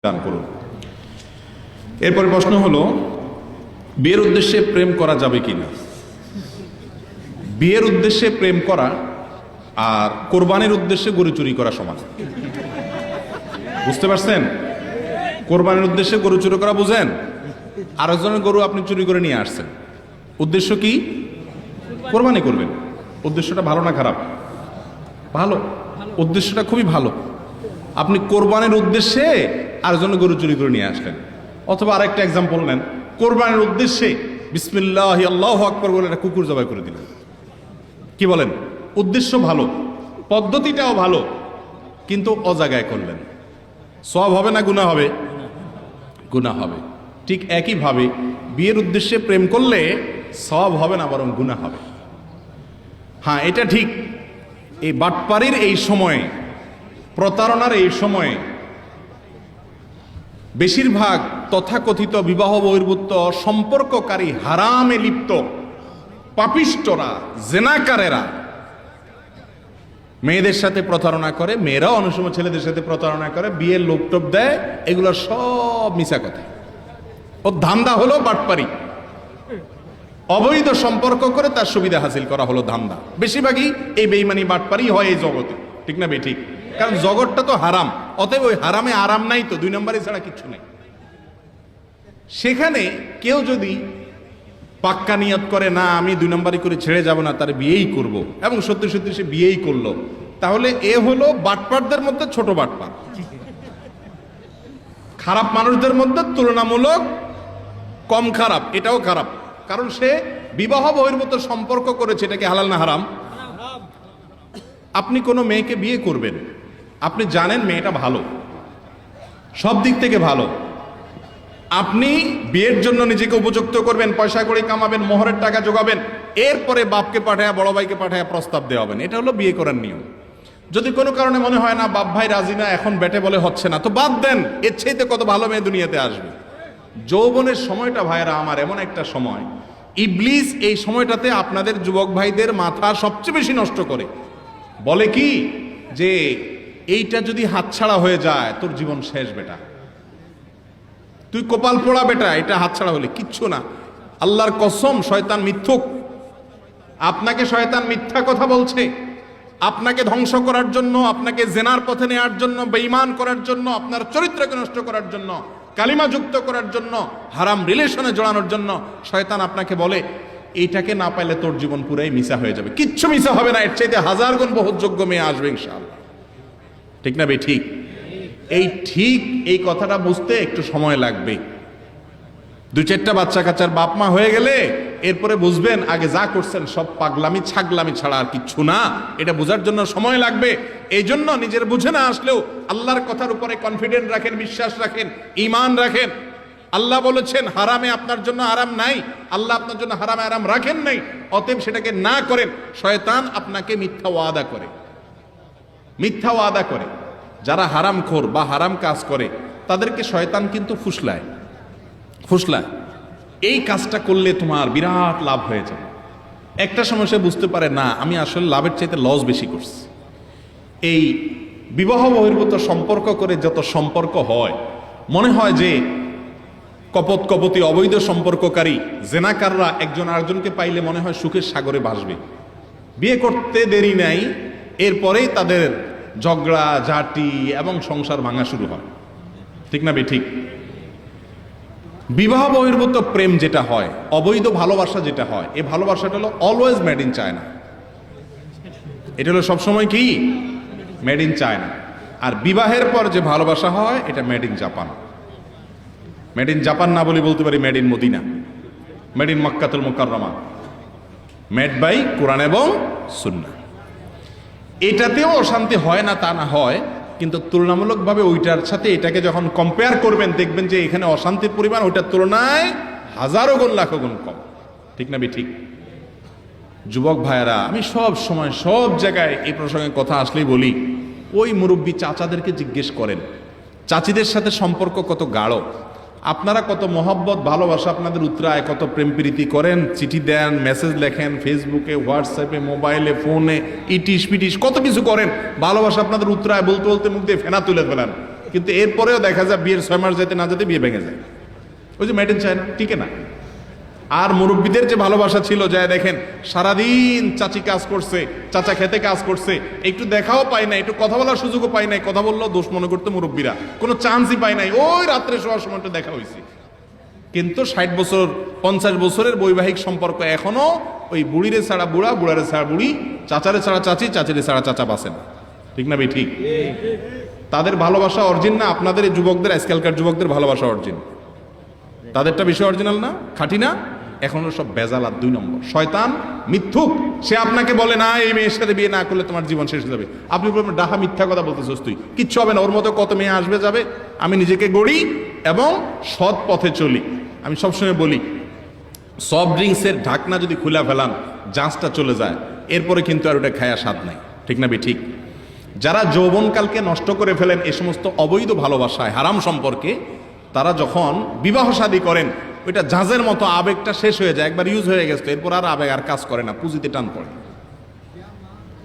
দান করুন। এরপরে প্রশ্ন হলো, বিয়ের উদ্দেশ্যে প্রেম করা যাবে কিনা? বিয়ের উদ্দেশ্যে প্রেম করা আর কোরবানির উদ্দেশ্যে গরু চুরি করা সমান। বুঝতে পারছেন? কোরবানির উদ্দেশ্যে গরু চুরি করা বুঝেন? আরেকজনের গরু আপনি চুরি করে নিয়ে আসছেন, উদ্দেশ্য কি? কোরবানি করবেন। উদ্দেশ্যটা ভালো না খারাপ? ভালো, উদ্দেশ্যটা খুবই ভালো। আপনি কোরবানির উদ্দেশ্যে আরেকজনের গরু চুরি করে নিয়ে আসলেন, অথবা আরেকটা এক্সাম্পল নেন, কোরবানির উদ্দেশ্যে বিসমিল্লাহি আল্লাহু আকবার বলে একটা কুকুর জবাই করে দিলেন। কি বলেন? উদ্দেশ্য ভালো, পদ্ধতিটাও ভালো, কিন্তু অজাগায় করলেন। সওয়াব হবে না গুনাহ হবে? গুনাহ হবে। ঠিক একইভাবে বিয়ের উদ্দেশ্যে প্রেম করলে সওয়াব হবে না, বরং গুনাহ হবে। হ্যাঁ, এটা ঠিক। এই বাটপাড়ির এই সময়ে, প্রতারণার এই সময়ে বেশিরভাগ তথাকথিত বিবাহ বহির্ভূত সম্পর্ককারী, হারামে লিপ্ত পাপিষ্টরা, জেনাকারেরা মেয়েদের সাথে প্রতারণা করে, মেয়েরাও অনেক সময় ছেলেদের সাথে প্রতারণা করে, বিয়ের লোকটোপ দেয়, এগুলো সব মিছা কথা। ও ধান্দা হলো বাটপাড়ি, অবৈধ সম্পর্ক করে তার সুবিধা হাসিল করা হলো ধান্দা। বেশিরভাগই এই বেঈমানি বাটপাড়ি হয় এই জগতে, ঠিক না বেঠিক? কারণ জগৎটা তো হারাম, অতএব ওই হারামে আরাম নাই, তো দুই নম্বরই ছাড়া কিছু নেই। সেখানে কেউ যদি পাক্কা নিয়ত করে, না আমি দুই নম্বরই করে ছেড়ে যাব না, তার বিয়েই করব, এবং সত্যি সত্যি সে বিয়েই করলো, তাহলে এ হলো বাটপারদের মধ্যে ছোট বাটপার, খারাপ মানুষদের মধ্যে তুলনামূলক কম খারাপ। এটাও খারাপ, কারণ সে বিবাহ বহির্ভূত সম্পর্ক করেছে। এটাকে হালাল না হারাম? আপনি কোনো মেয়েকে বিয়ে করবেন, আপনি জানেন মেয়েটা ভালো, সব দিক থেকে ভালো, আপনি বিয়ের জন্য নিজেকে উপযুক্ত করবেন, পয়সা করে কামাবেন, মোহরের টাকা জোগাবেন, এরপরে বাপকে পাঠায়, বড় ভাইকে পাঠায় প্রস্তাব দেওয়া হবেন। এটা হলো বিয়ে করার নিয়ম। যদি কোনো কারণে মনে হয় না বাপ ভাই রাজি না, এখন বেটে বলে হচ্ছে না, তো বাদ দেন, এর চাইতে কত ভালো মেয়ে দুনিয়াতে আসবে। যৌবনের সময়টা ভাইরা আমার এমন একটা সময়, ইবলিস এই সময়টাতে আপনাদের যুবক ভাইদের মাথা সবচেয়ে বেশি নষ্ট করে। বলে কি যে এইটা যদি হাতছাড়া হয়ে যায় তোর জীবন শেষ বেটা, তুই কপাল পোড়া বেটা, এটা হাতছাড়া হলে কিচ্ছু না। আল্লাহর কসম, শয়তান মিথ্যুক। আপনাকে শয়তান মিথ্যা কথা বলছে, আপনাকে ধ্বংস করার জন্য, আপনাকে জেনার পথে নেওয়ার জন্য, বেঈমান করার জন্য, আপনার চরিত্রকে নষ্ট করার জন্য, কালিমা যুক্ত করার জন্য, হারাম রিলেশনে জড়ানোর জন্য শয়তান আপনাকে বলে এইটাকে না পাইলে তোর জীবন পুরাই মিশা হয়ে যাবে। কিচ্ছু মিশা হবে না, এর চাইতে হাজার গুণ বহুত যোগ্য মেয়ে আসবে ইনশাআল্লাহ। ঠিক না বে ঠিক? এই কথাটা বুঝতে একটু সময় লাগবে। দুই চারটা বাচ্চা কাচ্চার বাপ মা হয়ে গেলে এরপরে বুঝবেন আগে যা করছেন সব পাগলামি ছাগলামি ছাড়া আর কিচ্ছু না। এটা বোঝার জন্য সময় লাগবে। এই জন্য নিজের বুঝে না আসলেও আল্লাহর কথার উপরে কনফিডেন্ট রাখেন, বিশ্বাস রাখেন, ঈমান রাখেন। আল্লাহ বলেছেন হারামে আপনার জন্য আরাম নাই, আল্লাহ আপনার জন্য হারামে আরাম রাখেন নাই, অতএব সেটাকে না করেন। শয়তান আপনাকে মিথ্যা ওয়াদা করে, মিথ্যা ওয়াদা করে। যারা হারামখোর বা হারাম কাজ করে তাদেরকে শয়তান কিন্তু ফুসলায়। এই কাজটা করলে তোমার বিরাট লাভ হয়ে যাবে। একটা সময় সে বুঝতে পারে না, আমি আসলে লাভের চাইতে লস বেশি করছি। এই বিবাহ বহির্ভূত সম্পর্ক করে যত সম্পর্ক হয়, মনে হয় যে কপতি অবৈধ সম্পর্ককারী জেনাকাররা একজন আরেকজনকে পাইলে মনে হয় সুখের সাগরে ভাসবে। বিয়ে করতে দেরি নাই, এরপরেই তাদের ঝগড়া ঝাঁটি এবং সংসার ভাঙা শুরু হয়। ঠিক না বে ঠিক? বিবাহ বহির্ভূত প্রেম যেটা হয়, অবৈধ ভালোবাসা যেটা হয়, এই ভালোবাসাটা হলো অলওয়েজ মেড ইন চায়না। এটা হলো সবসময় কি? Made in China. আর বিবাহের পর যে ভালোবাসা হয় এটা made in Japan. Made in Japan না বলে বলতে পারি made in Medina, made in মক্কাতুল মুকাররমা, মেড বাই কোরআন এবং সুন্নাহ। এটাতেও অশান্তি হয় না তা না, হয়, কিন্তু তুলনামূলকভাবে ওইটার সাথে এটাকে যখন কম্পেয়ার করবেন দেখবেন যে এখানে অশান্তির পরিমাণ ওইটার তুলনায় হাজারো গুণ লাখো গুণ কম। ঠিক না বে ঠিক? যুবক ভাইয়েরা, আমি সব সময় সব জায়গায় এই প্রসঙ্গে কথা আসলেই বলি, ওই মুরব্বী চাচাদেরকে জিজ্ঞেস করেন চাচিদের সাথে সম্পর্ক কত গাঢ়, আপনারা কত মহব্বত ভালোবাসা আপনাদের উতরায়, কত প্রেম প্রীতি করেন, চিঠি দেন, মেসেজ লেখেন, ফেসবুকে, হোয়াটসঅ্যাপে, মোবাইলে, ফোনে, ইটিস পিটিস কত কিছু করেন, ভালোবাসা আপনাদের উতরায়, বলতে বলতে মুখ দিয়ে ফেনা তুলে ফেলেন। কিন্তু এরপরেও দেখা যায় বিয়ের 6 মাস যেতে না যেতে বিয়ে ভেঙে যায়। ওই যে মেড ইন চায়না, টিকে না। আর মুরব্বীদের যে ভালোবাসা ছিল, যায় দেখেন সারাদিন চাচি কাজ করছে, চাচা খেতে কাজ করছে, একটু দেখাও পায় নাই, একটু কথা বলার সুযোগও পায় নাই, কথা বললেও দোষ মনে করতে মুরব্বীরা, কোনো চান্সই পায় নাই, ওই রাত্রে শোয়ার সময় একটু দেখা হয়েছে। কিন্তু 60 বছর 50 বছরের বৈবাহিক সম্পর্ক এখনো ওই বুড়িরে ছাড়া বুড়া, বুড়ারে ছাড়া বুড়ি, চাচারে ছাড়া চাচি, চাচিরে ছাড়া চাচা বাসেন। ঠিক না ভাই? ঠিক। তাদের ভালোবাসা অরিজিন না আপনাদের এই যুবকদের, আজকালকার যুবকদের ভালোবাসা অরিজিন? তাদেরটা বেশি অরিজিনাল না, খাঁটি না? এখনো সব বেজাল আর 2 নম্বর। শয়তান মিথ্যুক, সে আপনাকে বলে না এই মেয়ের সাথে বিয়ে না করলে তোমার জীবন শেষ হয়ে যাবে। আপনি বলবেন ডাহা মিথ্যা কথা বলতেছিস তুই, কিচ্ছু হবে না, ওর মতো কত মেয়ে আসবে যাবে। আমি নিজেকে গড়ি এবং সৎ পথে চলি। আমি সবসময় বলি সফট ড্রিঙ্কসের ঢাকনা যদি খুলে ফেলান, জাঁচটা চলে যায়, এরপরে কিন্তু আর ওটা খায়া স্বাদ নাই। ঠিক না ভাই? ঠিক। যারা যৌবনকালকে নষ্ট করে ফেলেন এই সমস্ত অবৈধ ভালোবাসায়, হারাম সম্পর্কে, তারা যখন বিবাহ শাদী করেন ওইটা জাহাজের মতো আবেগটা শেষ হয়ে যায়, একবার ইউজ হয়ে গেছে, এরপর আর আবেগ আর কাজ করে না, পুঁজিতে টান পড়ে।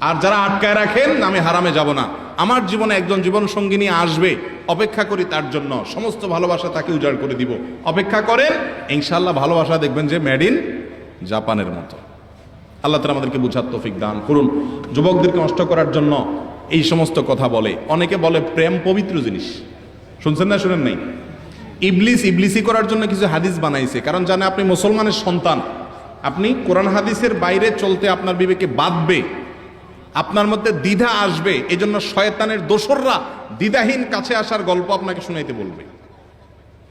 আর যারা আটকায় রাখেন আমি হারামে যাব না, আমার জীবনে একজন জীবন সঙ্গিনী আসবে, অপেক্ষা করি তার জন্য, সমস্ত ভালোবাসা তাকে উজাড় করে দিব, অপেক্ষা করেন, ইনশাআল্লাহ ভালোবাসা দেখবেন যে মেড ইন জাপানের মতো। আল্লাহ তাআলা আমাদেরকে বুঝার তৌফিক দান করুন। যুবকদেরকে নষ্ট করার জন্য এই সমস্ত কথা বলে। অনেকে বলে প্রেম পবিত্র জিনিস, শুনছেন না? শুনেন নাই? ইবলিস ইবলিসি করার জন্য কিছু হাদিস বানাইছে, কারণ জানে আপনি মুসলমানের সন্তান, আপনি কোরআন হাদিসের বাইরে চলতে আপনার বিবেকে বাঁধবে, আপনার মধ্যে দ্বিধা আসবে, এজন্য শয়তানের দোসররা দ্বিধাহীন কাছে আসার গল্প আপনাকে শুনাইতে বলবে।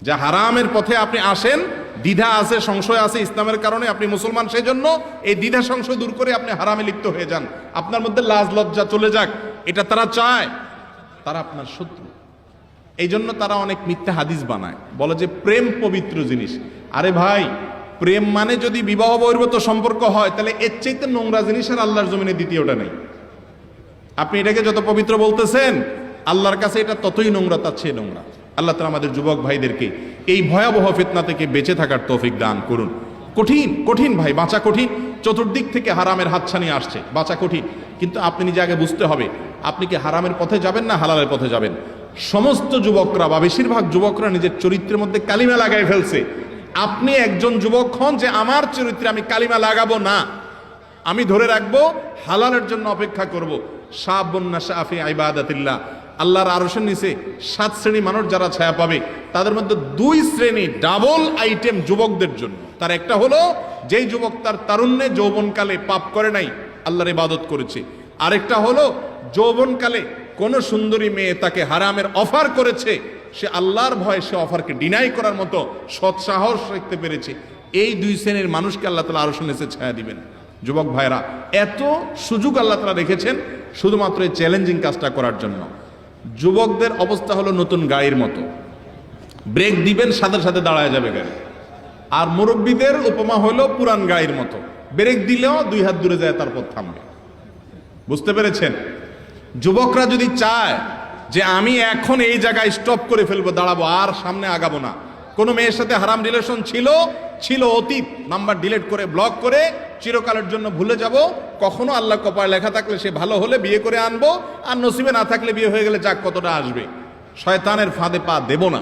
যা হারামের পথে আপনি আসেন, দ্বিধা আছে, সংশয় আছে ইসলামের কারণে, আপনি মুসলমান, সেই জন্য এই দ্বিধা সংশয় দূর করে আপনি হারামে লিপ্ত হয়ে যান, আপনার মধ্যে লাজ লজ্জা চলে যাক, এটা তারা চায়। তারা আপনার শত্রু, এই জন্য তারা অনেক মিথ্যা হাদিস বানায়, বলে যে প্রেম পবিত্র জিনিস। আরে ভাই, প্রেম মানে যদি বিবাহ বহির্ভূত সম্পর্ক হয়, তাহলে এর চাইতে নোংরা জিনিস আর আল্লাহর জমিনে দ্বিতীয়টা নেই। আপনি এটাকে যত পবিত্র বলতেছেন, আল্লাহর কাছে এটা ততই নোংরা, তার চেয়ে নোংরা। আল্লাহ তাআলা আমাদের যুবক ভাইদেরকে এই ভয়াবহ ফিতনা থেকে বেঁচে থাকার তৌফিক দান করুন। কঠিন কঠিন ভাই, বাঁচা কঠিন। চতুর্দিক থেকে হারামের হাতছানি আসছে, বাঁচা কঠিন। কিন্তু আপনি নিজে আগে বুঝতে হবে, আপনি কি হারামের পথে যাবেন না হালালের পথে যাবেন। সমস্ত যুবকরা বা বেশিরভাগ যুবকরা নিজের চরিত্রের মধ্যে কালিমা লাগাই ফেলছে। আপনি একজন যুবক হন যে আমার চরিত্রে আমি কালিমা লাগাবো না, আমি ধরে রাখবো, হালালের জন্য অপেক্ষা করব। শাবুন নাশা ফি ইবাদাতিল্লাহ, আল্লাহর আরশের নিচে 7 শ্রেণী মানুষ যারা ছায়া পাবে, তাদের মধ্যে 2 শ্রেণী ডাবল আইটেম যুবকদের জন্য। তার একটা হলো যেই যুবক তার তারুণ্যে যৌবনকালে পাপ করে নাই, আল্লাহর ইবাদত করেছে। আরেকটা হলো যৌবনকালে কোন সুন্দরী মেয়ে তাকে হারামের অফার করেছে, সে আল্লাহর ভয়ে সে অফারকে ডিনাই করার মতো সৎ সাহস রাখতে পেরেছে। এই 2 শ্রেণীর মানুষকে আল্লাহ তাআলা আরশের নিচে ছায়া দিবেন। যুবক ভাইরা, এত সুযোগ আল্লাহ তাআলা রেখেছেন শুধুমাত্র এই চ্যালেঞ্জিং কাজটা করার জন্য। যুবকদের অবস্থা হলো নতুন গাড়ির মতো, ব্রেক দিবেন সাথে সাথে দাঁড়ায় যাবে গাড়ি। আর মুরব্বীদের উপমা হলো পুরান গাড়ির মতো, ব্রেক দিলেও 2 হাত দূরে যায়, তারপর থামবে। বুঝতে পেরেছেন? যুবকরা যদি চায় যে আমি এখন এই জায়গায় স্টপ করে ফেলবো, দাঁড়াবো, আর সামনে আগাবো না, কোনো মেয়ের সাথে হারাম রিলেশন ছিল অতীত, নাম্বার ডিলিট করে ব্লক করে চিরকালের জন্য ভুলে যাব। কখনো আল্লাহ কপালে লেখা থাকলে সে ভালো হলে বিয়ে করে আনবো, আর নসিবে না থাকলে বিয়ে হয়ে গেলে যাক কতটা আসবে, শয়তানের ফাঁদে পা দেব না।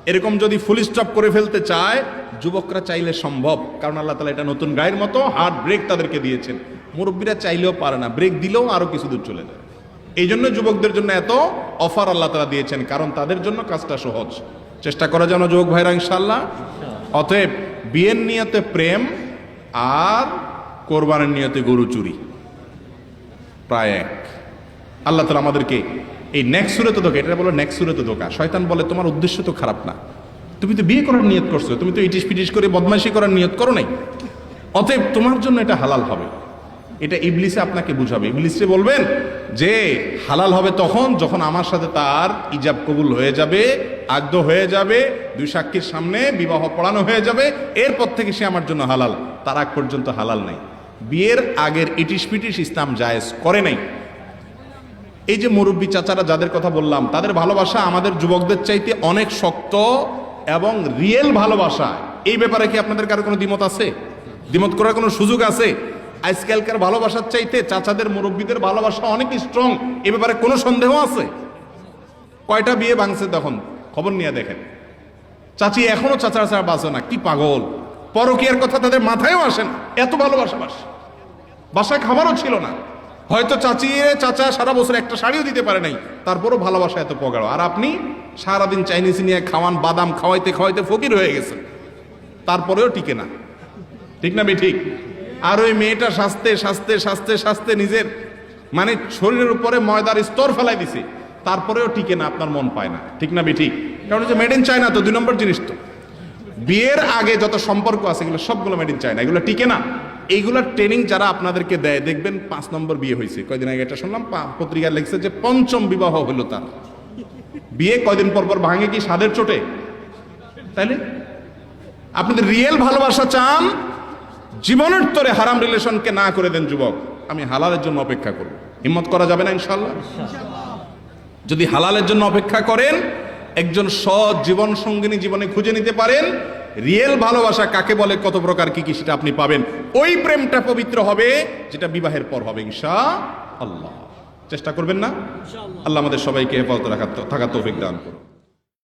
এরকম যদি ফুল স্টপ করে ফেলতে চায়, যুবকরা চাইলে সম্ভব, কারণ আল্লাহ তাআলা এটা নতুন গাড়ির মতো হার্ড ব্রেক তাদেরকে দিয়েছেন। মুরব্বীরা চাইলেও পারে না, ব্রেক দিলেও আরো কিছু দূর চলে যায়। এই জন্য যুবকদের জন্য এত অফার আল্লাহ তাআলা দিয়েছেন, কারণ তাদের জন্য কাজটা সহজ। চেষ্টা করা যেন যুবক ভাইরা, ইনশাআল্লাহ। অতএব বিয়ের নিয়তে প্রেম আর কোরবানের নিয়তে গরু চুরি প্রায় এক। আল্লাহ তাআলা আমাদেরকে এই নেক্সট সুরত ধোকা, এটা বলো নেক্সট সুরত ধোকা। শয়তান বলে তোমার উদ্দেশ্য তো খারাপ না, তুমি তো বিয়ে করার নিয়ত করছো, তুমি তো ইটিস পিটিস করে বদমাইশি করার নিয়ত করো নাই, অতএব তোমার জন্য এটা হালাল হবে। এটা ইবলিসে আপনাকে বুঝাবে। ইবলিসে বলবেন যে হালাল হবে তখন যখন আমার সাথে তার ইজাব কবুল হয়ে যাবে, আগ্ধ হয়ে যাবে, 2 সাক্ষীর সামনে বিবাহ পড়ানো হয়ে যাবে, এরপর থেকে সে আমার জন্য হালাল। তার আগ পর্যন্ত হালাল নাই। বিয়ের আগের ইটিস পিটিস ইসলাম জায়েজ করে নাই। এই যে মুরব্বী চাচারা যাদের কথা বললাম, তাদের ভালোবাসা আমাদের যুবকদের চাইতে অনেক শক্ত এবং রিয়েল ভালোবাসা। এই ব্যাপারে কি আপনাদের কারো কোনো দ্বিমত আছে? দ্বিমত করার কোনো সুযোগ আছে? আজকালকার ভালোবাসার চাইতে চাচাদের মুরব্বীদের ভালোবাসা অনেক স্ট্রং, এ ব্যাপারে কোনো সন্দেহ আছে? কয়টা বিয়ে ভাঙছে তখন খবর নিয়ে দেখেন। চাচি এখনো চাচা ছাড়া বাঁচে না, কি পাগল। পরকীয়ার কথা তাদের মাথায়ও আসেন, এত ভালোবাসা বাসায় খাবারও ছিল না, হয়তো চাচা সারা বছর একটা শাড়িও দিতে পারে নাই, তারপরও ভালোবাসা এত প্রগাঢ়। আর আপনি সারাদিন চাইনিজ নিয়ে খাওয়ান, বাদাম খাওয়াইতে খাওয়াইতে ফকির হয়ে গেছেন, তারপরেও টিকে না। ঠিক না ঠিক? আর ওই মেয়েটা সাজতে সাজতে সাজতে সাজতে নিজের মানে শরীরের উপরে ময়দার স্তর ফেলাই দিছে, তারপরেও টিকে না, আপনার মন পায় না। ঠিক না ঠিক? কারণ হচ্ছে মেড ইন চায়না তো 2 নম্বর জিনিস। তো বিয়ের আগে যত সম্পর্ক আছে এগুলো সবগুলো মেড ইন চায়না, এগুলো টিকে না। এইগুলোর ট্রেনিং যারা আপনাদেরকে দেয়, দেখবেন 5 নম্বর বিয়ে হয়েছে। কয়দিন আগে এটা শুনলাম, পত্রিকায় লিখছে যে 5ম বিবাহ হলো তার। বিয়ে কয়দিন পর পর ভাঙে কি স্বাদের চোটে? তাইলে আপনাদের রিয়েল ভালোবাসা চান, জীবনের তরে হারাম রিলেশনকে না করে দেন। যুবক, আমি হালালের জন্য অপেক্ষা করব। হিম্মত করা যাবে না ইনশাআল্লাহ? যদি হালালের জন্য অপেক্ষা করেন, একজন সৎ জীবন সঙ্গিনী জীবনে খুঁজে নিতে পারেন, রিয়েল ভালোবাসা কাকে বলে, কত প্রকার কি কি, সেটা আপনি পাবেন। ওই প্রেমটা পবিত্র হবে যেটা বিবাহের পর হবে ইনশাআল্লাহ। চেষ্টা করবেন না? আল্লাহ আমাদের সবাইকে হেফাজতে থাকার তৌফিক দান করুন।